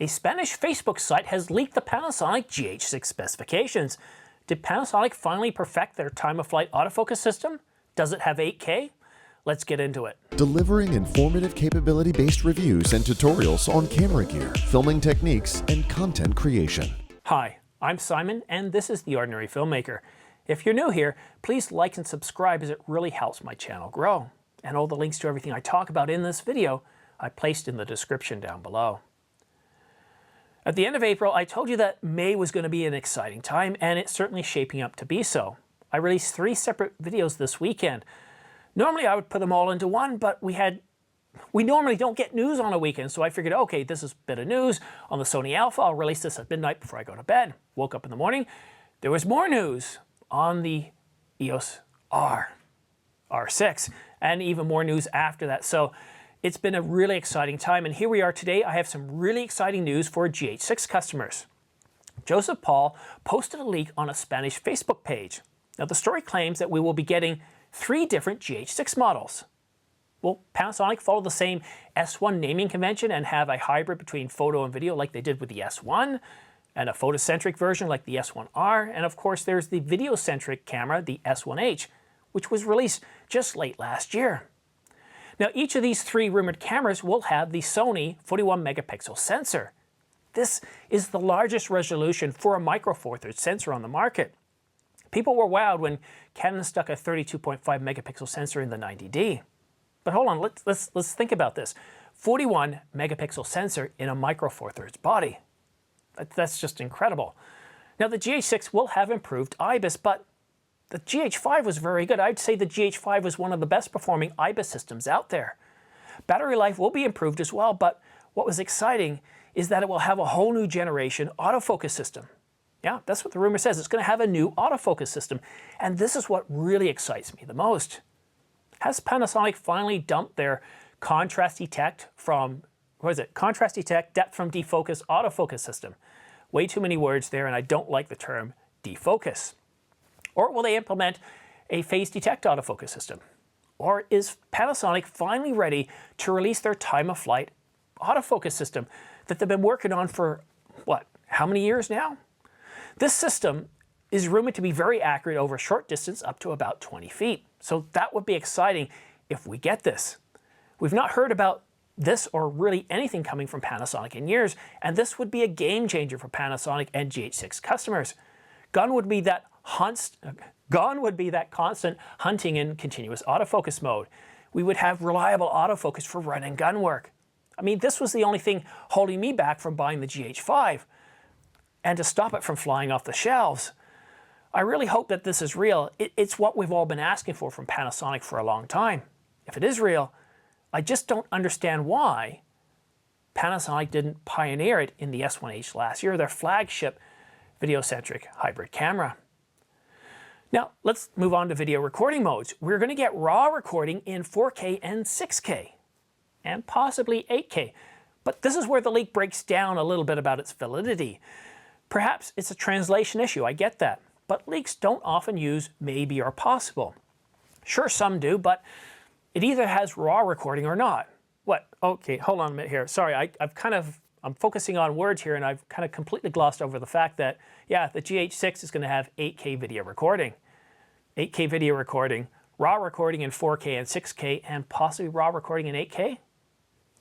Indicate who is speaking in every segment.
Speaker 1: A Spanish Facebook site has leaked the Panasonic GH6 specifications. Did Panasonic finally perfect their time-of-flight autofocus system? Does it have 8K? Let's get into it.
Speaker 2: Delivering informative capability-based reviews and tutorials on camera gear, filming techniques, and content creation.
Speaker 1: Hi, I'm Simon, and this is The Ordinary Filmmaker. If you're new here, please like and subscribe as it really helps my channel grow. And all the links to everything I talk about in this video I placed in the description down below. At the end of April, I told you that May was going to be an exciting time, and it's certainly shaping up to be so. I released 3 separate videos this weekend. Normally I would put them all into one, but we normally don't get news on a weekend, so I figured, okay, this is a bit of news on the Sony Alpha. I'll release this at midnight before I go to bed. Woke up in the morning, there was more news on the EOS R6, and even more news after that. So it's been a really exciting time, and here we are today. I have some really exciting news for GH6 customers. Joseph Paul posted a leak on a Spanish Facebook page. Now the story claims that we will be getting 3 different GH6 models. Will Panasonic follow the same S1 naming convention and have a hybrid between photo and video like they did with the S1, and a photocentric version like the S1R, and of course there's the video-centric camera, the S1H, which was released just late last year. Now each of these 3 rumored cameras will have the Sony 41 megapixel sensor. This is the largest resolution for a micro four thirds sensor on the market. People were wowed when Canon stuck a 32.5 megapixel sensor in the 90D. But hold on, let's think about this. 41 megapixel sensor in a micro four thirds body. That's just incredible. Now the GH6 will have improved Ibis, but the GH5 was very good. I'd say the GH5 was one of the best performing Ibis systems out there. Battery life will be improved as well, but what was exciting is that it will have a whole new generation autofocus system. Yeah, that's what the rumor says. It's going to have a new autofocus system, and this is what really excites me the most. Has Panasonic finally dumped their contrast detect from, contrast detect, depth from defocus, autofocus system? Way too many words there, and I don't like the term defocus. Or will they implement a phase detect autofocus system? Or is Panasonic finally ready to release their time-of-flight autofocus system that they've been working on for, what, how many years now? This system is rumored to be very accurate over a short distance up to about 20 feet. So that would be exciting if we get this. We've not heard about this or really anything coming from Panasonic in years, and this would be a game changer for Panasonic and GH6 customers. Gone would be that constant hunting in continuous autofocus mode. We would have reliable autofocus for run and gun work. I mean, this was the only thing holding me back from buying the GH5 and to stop it from flying off the shelves. I really hope that this is real. It's what we've all been asking for from Panasonic for a long time. If it is real, I just don't understand why Panasonic didn't pioneer it in the S1H last year, their flagship video-centric hybrid camera. Now, let's move on to video recording modes. We're going to get RAW recording in 4K and 6K, and possibly 8K. But this is where the leak breaks down a little bit about its validity. Perhaps it's a translation issue, I get that. But leaks don't often use maybe or possible. Sure, some do, but it either has RAW recording or not. What? Okay, hold on a minute here. Sorry, I'm focusing on words here, and I've kind of completely glossed over the fact that, yeah, the GH6 is going to have 8K video recording. 8K video recording, RAW recording in 4K and 6K, and possibly RAW recording in 8K?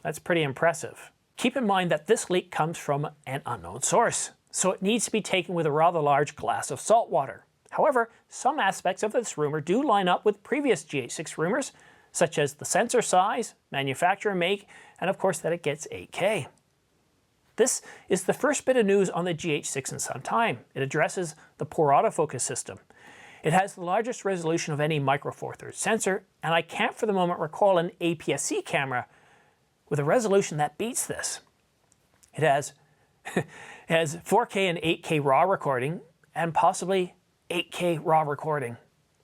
Speaker 1: That's pretty impressive. Keep in mind that this leak comes from an unknown source, so it needs to be taken with a rather large glass of salt water. However, some aspects of this rumor do line up with previous GH6 rumors, such as the sensor size, manufacturer make, and of course that it gets 8K. This is the first bit of news on the GH6 in some time. It addresses the poor autofocus system. It has the largest resolution of any micro four thirds sensor, and I can't for the moment recall an APS-C camera with a resolution that beats this. It has 4K and 8K RAW recording, and possibly 8K RAW recording.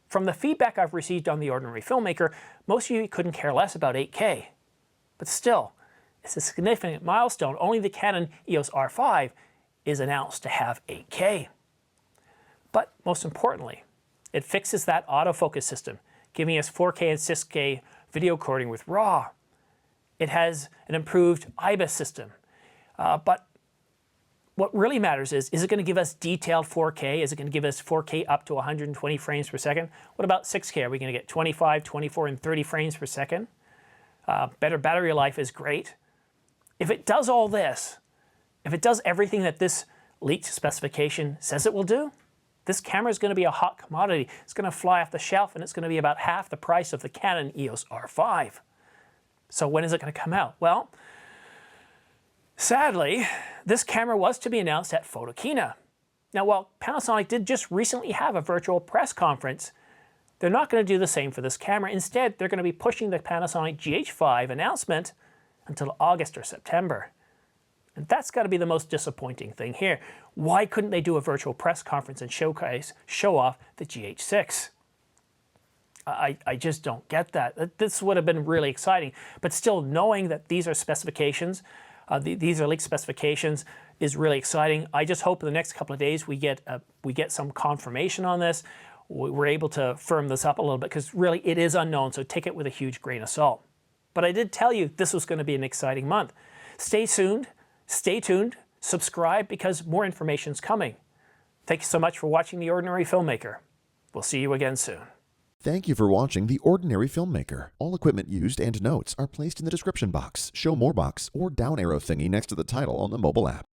Speaker 1: From the feedback I've received on The Ordinary Filmmaker, most of you couldn't care less about 8K. But still, it's a significant milestone. Only the Canon EOS R5 is announced to have 8K. But most importantly, it fixes that autofocus system, giving us 4K and 6K video recording with RAW. It has an improved Ibis system, but what really matters is it going to give us detailed 4K? Is it going to give us 4K up to 120 frames per second? What about 6K? Are we going to get 25, 24, and 30 frames per second? Better battery life is great. If it does all this, if it does everything that this leaked specification says it will do, this camera is going to be a hot commodity. It's going to fly off the shelf, and it's going to be about half the price of the Canon EOS R5. So when is it going to come out? Well, sadly, this camera was to be announced at Photokina. Now, while Panasonic did just recently have a virtual press conference, they're not going to do the same for this camera. Instead, they're going to be pushing the Panasonic GH5 announcement until August or September. And that's got to be the most disappointing thing here. Why couldn't they do a virtual press conference and show off the GH6? I just don't get that. This would have been really exciting. But still, knowing that these are specifications, these are leaked specifications, is really exciting. I just hope in the next couple of days we get some confirmation on this. We're able to firm this up a little bit, because really it is unknown, so take it with a huge grain of salt. But I did tell you this was going to be an exciting month. Stay tuned, subscribe, because more information's coming. Thank you so much for watching The Ordinary Filmmaker. We'll see you again soon.
Speaker 2: Thank you for watching The Ordinary Filmmaker. All equipment used and notes are placed in the description box, show more box, or down arrow thingy next to the title on the mobile app.